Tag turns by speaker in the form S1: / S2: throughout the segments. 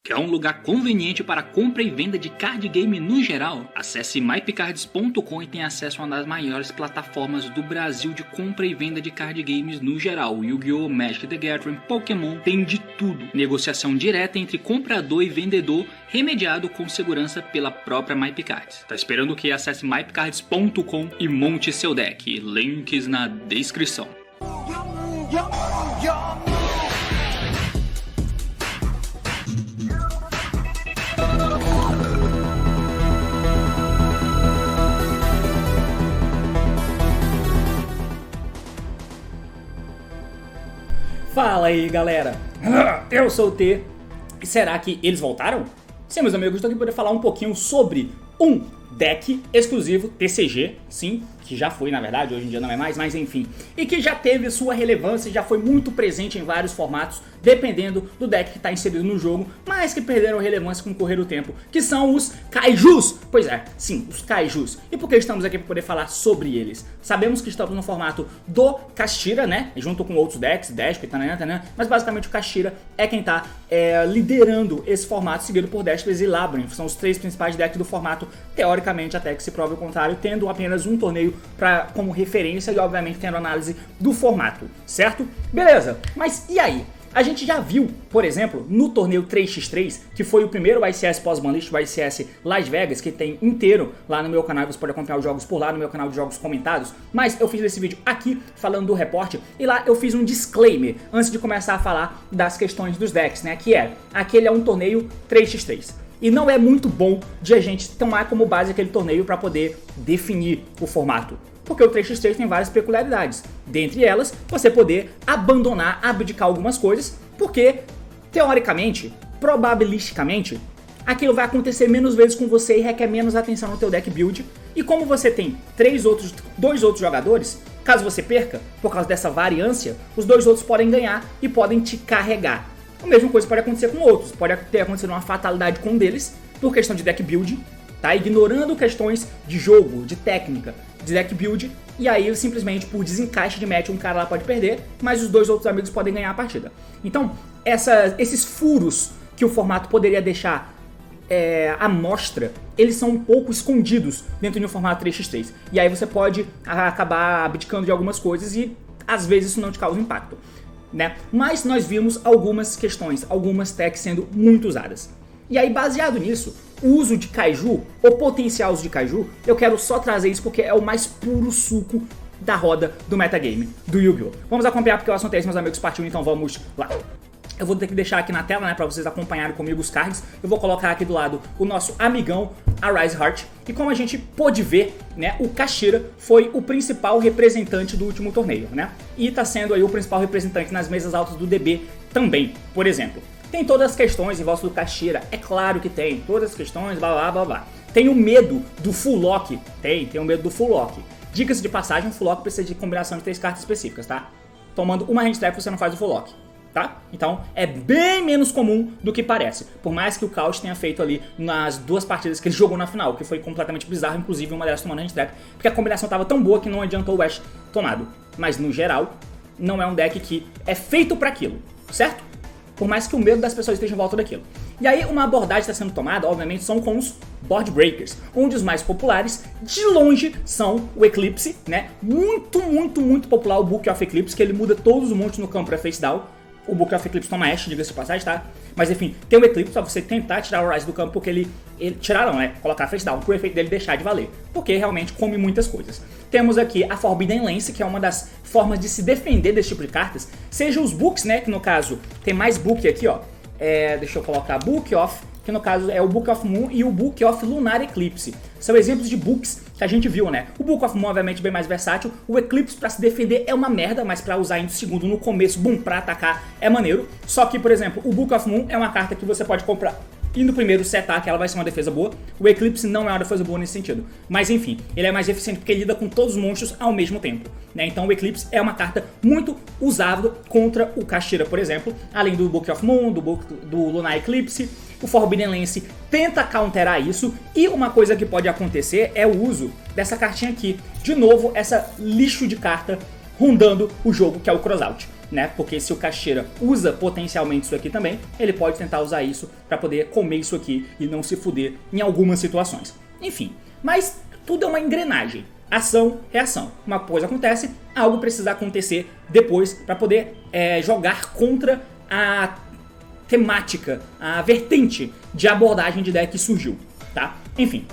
S1: Quer um lugar conveniente para compra e venda de card game no geral? Acesse mypcards.com e tenha acesso a uma das maiores plataformas do Brasil de compra e venda de card games no geral. Yu-Gi-Oh!, Magic the Gathering, Pokémon, tem de tudo. Negociação direta entre comprador e vendedor, remediado com segurança pela própria MyPcards. Tá esperando o que? Acesse mypcards.com e monte seu deck. Links na descrição.
S2: Fala aí, galera, eu sou o T, e será que eles voltaram? Sim, meus amigos, estou aqui para poder falar um pouquinho sobre um deck exclusivo TCG, sim, que já foi na verdade, hoje em dia não é mais, mas enfim, e que já teve sua relevância, já foi muito presente em vários formatos, dependendo do deck que está inserido no jogo, mas que perderam relevância com o correr do tempo, que são os Kaijus. Pois é, sim, os Kaijus. E por que estamos aqui para poder falar sobre eles? Sabemos que estamos no formato do Kashtira, né, junto com outros decks, Despia, mas basicamente o Kashtira é quem está liderando esse formato, seguido por Despia e Labyrinth. São os três principais decks do formato, teoricamente, até que se prove o contrário, tendo apenas um torneio como referência e obviamente tendo análise do formato, certo? Beleza, mas e aí? A gente já viu, por exemplo, no torneio 3x3, que foi o primeiro ICS pós-banlist, o ICS Las Vegas, que tem inteiro lá no meu canal, você pode acompanhar os jogos por lá no meu canal de jogos comentados, mas eu fiz esse vídeo aqui falando do reporte e lá eu fiz um disclaimer antes de começar a falar das questões dos decks, né, que aquele é um torneio 3x3. E não é muito bom de a gente tomar como base aquele torneio para poder definir o formato. Porque o 3x3 tem várias peculiaridades. Dentre elas, você poder abandonar, abdicar algumas coisas, porque, teoricamente, probabilisticamente, aquilo vai acontecer menos vezes com você e requer menos atenção no teu deck build. E como você tem dois outros jogadores, caso você perca, por causa dessa variância, os dois outros podem ganhar e podem te carregar. A mesma coisa pode acontecer com outros, pode ter acontecido uma fatalidade com um deles, por questão de deck build, tá? Ignorando questões de jogo, de técnica, de deck build, e aí simplesmente por desencaixe de match um cara lá pode perder, mas os dois outros amigos podem ganhar a partida. Então, esses furos que o formato poderia deixar à mostra, eles são um pouco escondidos dentro de um formato 3x3, e aí você pode acabar abdicando de algumas coisas e às vezes isso não te causa impacto. Né? Mas nós vimos algumas questões, algumas techs sendo muito usadas. E aí, baseado nisso, o uso de Kaiju, o potencial uso de Kaiju, eu quero só trazer isso porque é o mais puro suco da roda do metagame, do Yu-Gi-Oh! Vamos acompanhar porque o assunto é esse, meus amigos, partiu, então vamos lá. Eu vou ter que deixar aqui na tela, né, pra vocês acompanharem comigo os cards. Eu vou colocar aqui do lado o nosso amigão, Arise Heart. E como a gente pôde ver, né, o Kashtira foi o principal representante do último torneio, né? E tá sendo aí o principal representante nas mesas altas do DB também, por exemplo. Tem todas as questões em volta do Kashtira, é claro que tem, todas as questões, blá blá blá blá. Tem o medo do full lock, tem o medo do full lock. Dicas de passagem, o full lock precisa de combinação de 3 cartas específicas, tá? Tomando uma hand trap você não faz o full lock. Tá? Então é bem menos comum do que parece, por mais que o Caos tenha feito ali nas duas partidas que ele jogou na final, que foi completamente bizarro, inclusive uma delas tomando hand trap, porque a combinação estava tão boa que não adiantou o Ash tomado. Mas no geral, não é um deck que é feito para aquilo, certo? Por mais que o medo das pessoas esteja em volta daquilo. E aí uma abordagem está sendo tomada, obviamente, são com os Board Breakers, onde os mais populares, de longe, são o Eclipse, né? Muito popular o Book of Eclipse, que ele muda todos os montes no campo para face down. O Book of Eclipse toma Ash, diga-se de passagem, tá? Mas enfim, tem o Eclipse pra você tentar tirar o Rise do campo, porque ele tirar não, né? Colocar face down, pro efeito dele deixar de valer. Porque realmente come muitas coisas. Temos aqui a Forbidden Lance, que é uma das formas de se defender desse tipo de cartas. Seja os Books, né? Que no caso, tem mais Book aqui, ó. Deixa eu colocar Book of, que no caso é o Book of Moon e o Book of Lunar Eclipse. São exemplos de books que a gente viu, né? O Book of Moon, obviamente, bem mais versátil. O Eclipse, pra se defender, é uma merda, mas pra usar em segundo no começo, bum, pra atacar, é maneiro. Só que, por exemplo, o Book of Moon é uma carta que você pode comprar e no primeiro setar, que ela vai ser uma defesa boa. O Eclipse não é uma defesa boa nesse sentido. Mas enfim, ele é mais eficiente porque ele lida com todos os monstros ao mesmo tempo, né? Então o Eclipse é uma carta muito usável contra o Kashtira, por exemplo. Além do Book of Moon, do Lunar Eclipse. O Forbidden Lance tenta counterar isso. E uma coisa que pode acontecer é o uso dessa cartinha aqui. De novo, essa lixo de carta rondando o jogo, que é o Crossout. né? Porque se o Caixeira usa potencialmente isso aqui também, ele pode tentar usar isso para poder comer isso aqui e não se fuder em algumas situações. Enfim, mas tudo é uma engrenagem. Ação, reação. Uma coisa acontece, algo precisa acontecer depois para poder jogar contra a temática, a vertente de abordagem de deck que surgiu, tá? Enfim,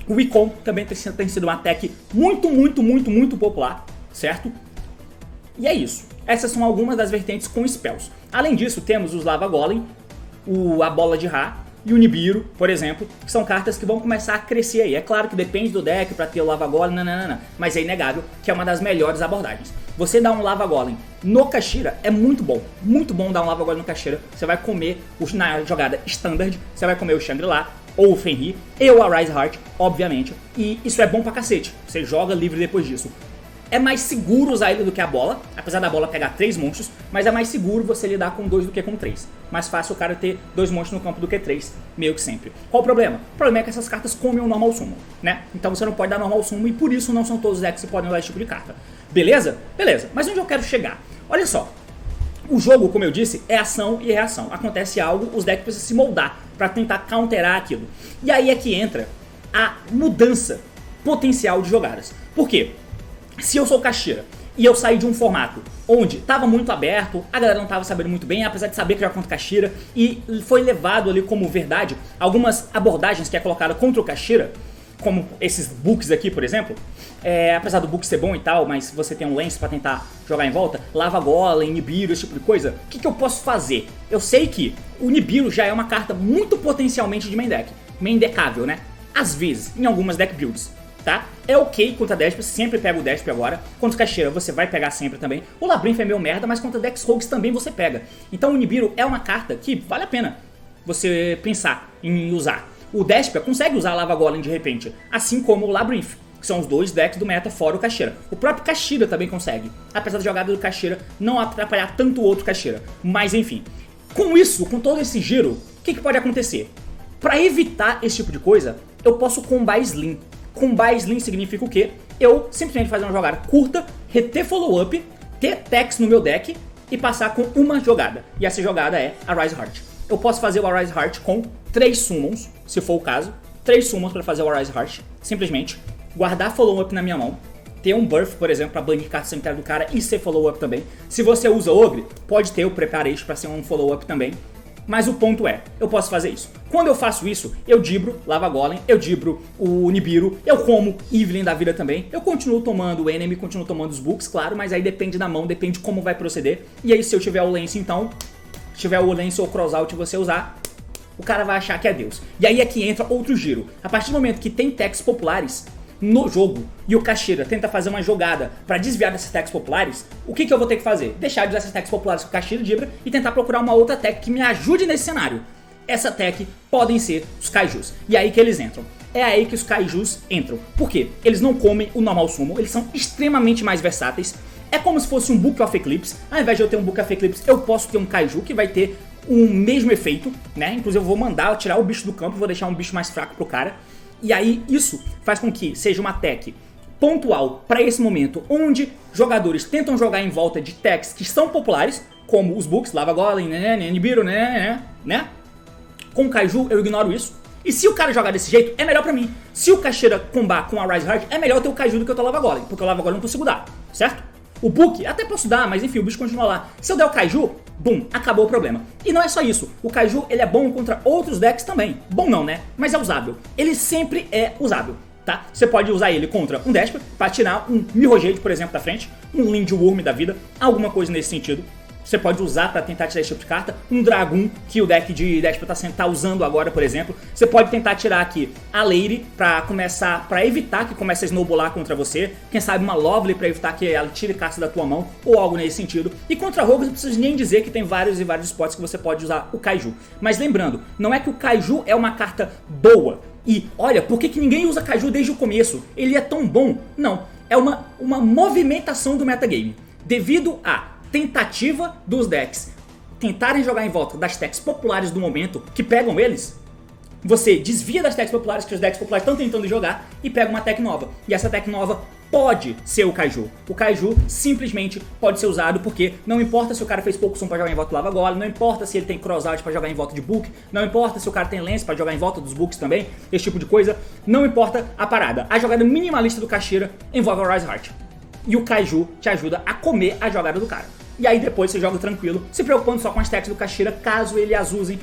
S2: o Wukong também tem sido uma tech muito popular, certo? E é isso. Essas são algumas das vertentes com spells. Além disso, temos os Lava Golem, a Bola de Ra e o Nibiru, por exemplo, que são cartas que vão começar a crescer aí. É claro que depende do deck para ter o Lava Golem, mas é inegável que é uma das melhores abordagens. Você dá um Lava Golem no Caixeira é muito bom dar um Lava Golem no Caixeira. Você vai comer, na jogada Standard, você vai comer o Shangri-La, ou o Fenrir, e o Arise Heart, obviamente, e isso é bom pra cacete, você joga livre depois disso. É mais seguro usar ele do que a bola, apesar da bola pegar 3 monstros, mas é mais seguro você lidar com 2 do que com 3. Mais fácil o cara ter 2 monstros no campo do que 3, meio que sempre. Qual o problema? O problema é que essas cartas comem o Normal Summon, né? Então você não pode dar Normal Summon e por isso não são todos os decks que podem usar esse tipo de carta. Beleza? Beleza, mas onde eu quero chegar? Olha só, o jogo, como eu disse, é ação e reação. Acontece algo, os decks precisam se moldar para tentar counterar aquilo. E aí é que entra a mudança potencial de jogadas. Por quê? Se eu sou Caixeira e eu saí de um formato onde estava muito aberto, a galera não estava sabendo muito bem, apesar de saber que era contra o Caixeira, e foi levado ali como verdade algumas abordagens que é colocada contra o Caixeira, como esses books aqui, por exemplo, apesar do book ser bom e tal, mas você tem um lance pra tentar jogar em volta, Lava Golem, Nibiru, esse tipo de coisa, o que eu posso fazer? Eu sei que o Nibiru já é uma carta muito potencialmente de main deck, main deckável, né? Às vezes, em algumas deck builds, tá? É ok contra Desp, sempre pega o Desp agora, contra o Caixeira você vai pegar sempre também, o Labyrinth é meio merda, mas contra decks Rogues também você pega. Então o Nibiru é uma carta que vale a pena você pensar em usar. O Despia consegue usar a Lava Golem de repente, assim como o Labyrinth, que são os 2 decks do meta fora o Caixeira. O próprio Caixeira também consegue, apesar da jogada do Caixeira não atrapalhar tanto o outro Caixeira. Mas enfim, com isso, com todo esse giro, o que pode acontecer? Para evitar esse tipo de coisa, eu posso combar Slim. Combar Slim significa o quê? Eu simplesmente fazer uma jogada curta, reter follow-up, ter techs no meu deck e passar com uma jogada. E essa jogada é a Arise Heart. Eu posso fazer o Arise Heart com 3 summons, se for o caso. 3 summons para fazer o Arise Heart. Simplesmente guardar follow-up na minha mão. Ter um Birth, por exemplo, para banir carta cemitério do cara e ser follow-up também. Se você usa Ogre, pode ter o Preparation para ser um follow-up também. Mas o ponto é, eu posso fazer isso. Quando eu faço isso, eu dibro Lava Golem, eu dibro o Nibiru, eu como Evelyn da vida também. Eu continuo tomando o Enemy, continuo tomando os books, claro, mas aí depende da mão, depende como vai proceder. E aí se eu tiver o Lance então, se tiver o Lance ou o Crossout você usar, o cara vai achar que é Deus. E aí é que entra outro giro. A partir do momento que tem techs populares no jogo e o Caixeira tenta fazer uma jogada para desviar dessas techs populares, o que eu vou ter que fazer? Deixar de usar essas techs populares que o Caixeira dibra e tentar procurar uma outra tech que me ajude nesse cenário. Essa tech podem ser os Kaijus. E é aí que eles entram. É aí que os Kaijus entram. Por quê? Eles não comem o normal summon, eles são extremamente mais versáteis. É como se fosse um Book of Eclipse. Ao invés de eu ter um Book of Eclipse, eu posso ter um Kaiju que vai ter o mesmo efeito, né? Inclusive eu vou mandar tirar o bicho do campo, vou deixar um bicho mais fraco pro cara. E aí isso faz com que seja uma tech pontual para esse momento, onde jogadores tentam jogar em volta de techs que são populares, como os books, Lava Golem, Nibiru, né? Com o Kaiju eu ignoro isso. E se o cara jogar desse jeito, é melhor pra mim. Se o Caixeira combar com a Arise Heart, é melhor ter o Kaiju do que eu ter o Lava Golem, porque o Lava Golem eu não consigo dar, certo? O Book até posso dar, mas enfim, o bicho continua lá. Se eu der o Kaiju, bum, acabou o problema. E não é só isso, o Kaiju ele é bom contra outros decks também. Bom não, né? Mas é usável. Ele sempre é usável, tá? Você pode usar ele contra um Desper pra tirar um Mirrorjade, por exemplo, da frente, um Lindworm da vida, alguma coisa nesse sentido. Você pode usar pra tentar tirar esse tipo de carta, um Dragoon, que o deck de Desper tá usando agora, por exemplo. Você pode tentar tirar aqui a Lady pra evitar que comece a snowballar contra você. Quem sabe uma Lovely pra evitar que ela tire carta da tua mão, ou algo nesse sentido. E contra Rogues não preciso nem dizer que tem vários e vários spots que você pode usar o Kaiju. Mas lembrando, não é que o Kaiju é uma carta boa. E olha, por que ninguém usa Kaiju desde o começo? Ele é tão bom? Não, é uma movimentação do metagame. Devido a tentativa dos decks tentarem jogar em volta das techs populares do momento, que pegam eles, você desvia das techs populares que os decks populares estão tentando jogar e pega uma tech nova. E essa tech nova pode ser o Kaiju. O Kaiju simplesmente pode ser usado porque não importa se o cara fez pouco som pra jogar em volta do Lava Golem, não importa se ele tem crossout pra jogar em volta de Book, não importa se o cara tem lance pra jogar em volta dos Books também, esse tipo de coisa, não importa a parada. A jogada minimalista do Kashira envolve o Rise Heart. E o Kaiju te ajuda a comer a jogada do cara. E aí depois você joga tranquilo, se preocupando só com as techs do Kashira, caso ele as usem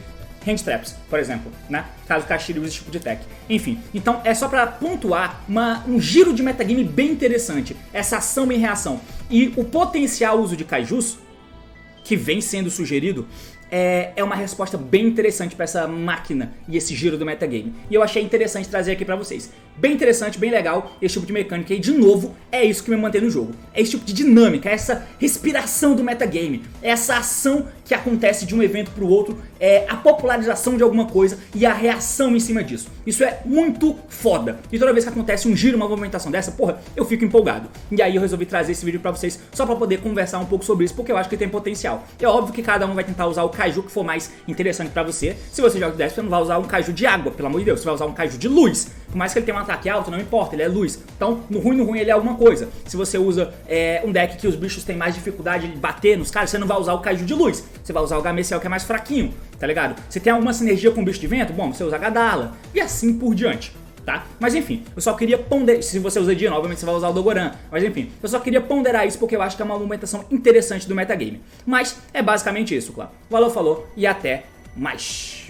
S2: hand traps, por exemplo, né? Caso o Kashira use esse tipo de tech. Enfim, então é só pra pontuar um giro de metagame bem interessante. Essa ação e reação. E o potencial uso de Kaijus, que vem sendo sugerido, é uma resposta bem interessante pra essa máquina e esse giro do metagame. E eu achei interessante trazer aqui pra vocês. Bem interessante, bem legal, esse tipo de mecânica. E de novo, é isso que me mantém no jogo. É esse tipo de dinâmica, essa respiração do metagame. É essa ação que acontece de um evento pro outro, é a popularização de alguma coisa e a reação em cima disso. Isso é muito foda. E toda vez que acontece um giro, uma movimentação dessa, porra, eu fico empolgado. E aí eu resolvi trazer esse vídeo pra vocês só pra poder conversar um pouco sobre isso, porque eu acho que tem potencial. É óbvio que cada um vai tentar usar o Kaiju que for mais interessante pra você. Se você joga de 10, você não vai usar um Kaiju de água, pelo amor de Deus. Você vai usar um Kaiju de luz. Por mais que ele tenha um ataque alto, não importa, ele é luz. Então, no ruim ele é alguma coisa. Se você usa um deck que os bichos têm mais dificuldade de bater nos caras, você não vai usar o Kaiju de luz. Você vai usar o Gameciel, que é mais fraquinho, tá ligado? Se tem alguma sinergia com o bicho de vento, bom, você usa a Gadala. E assim por diante. Tá? Mas enfim, eu só queria ponderar. Se você usa Dino, obviamente você vai usar o Dogoran. Mas enfim, eu só queria ponderar isso porque eu acho que é uma movimentação interessante do metagame. Mas é basicamente isso, claro. Valeu, falou e até mais.